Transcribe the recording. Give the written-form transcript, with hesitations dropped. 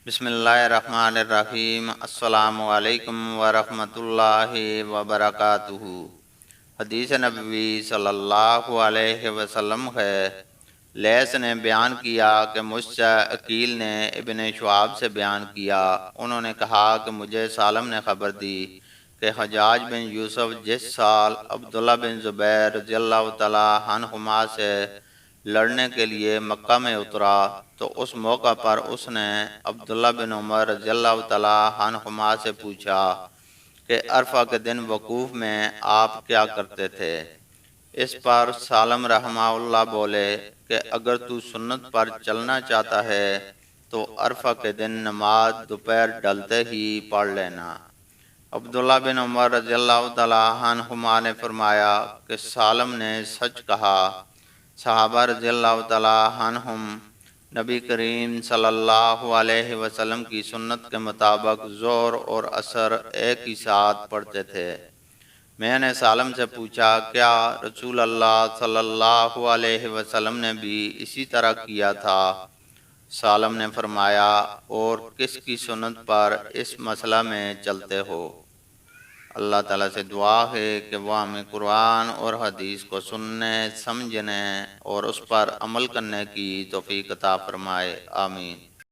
بسم اللہ الرحمن الرحیم۔ السلام علیکم ورحمۃ اللہ وبرکاتہ۔ حدیث نبوی صلی اللہ علیہ وسلم ہے، لیث نے بیان کیا کہ مجھ سے عقیل نے ابن شعاب سے بیان کیا، انہوں نے کہا کہ مجھے سالم نے خبر دی کہ حجاج بن یوسف جس سال عبداللہ بن زبیر رضی اللہ تعالی عنہما سے لڑنے کے لیے مکہ میں اترا تو اس موقع پر اس نے عبداللہ بن عمر رضی اللہ تعالی عنہما سے پوچھا کہ عرفہ کے دن وقوف میں آپ کیا کرتے تھے؟ اس پر سالم رحمہ اللہ بولے کہ اگر تو سنت پر چلنا چاہتا ہے تو عرفہ کے دن نماز دوپہر ڈلتے ہی پڑھ لینا۔ عبداللہ بن عمر رضی اللہ تعالی عنہما نے فرمایا کہ سالم نے سچ کہا۔ صحابہ رضی اللہ تعالی عنہم نبی کریم صلی اللہ علیہ وسلم کی سنت کے مطابق ظہر اور عصر ایک ہی ساتھ پڑھتے تھے۔ میں نے سالم سے پوچھا کیا رسول اللہ صلی اللہ علیہ وسلم نے بھی اسی طرح کیا تھا؟ سالم نے فرمایا اور کس کی سنت پر اس مسئلہ میں چلتے ہو؟ اللہ تعالیٰ سے دعا ہے کہ وہ ہمیں قرآن اور حدیث کو سننے، سمجھنے اور اس پر عمل کرنے کی توفیق عطا فرمائے، آمین۔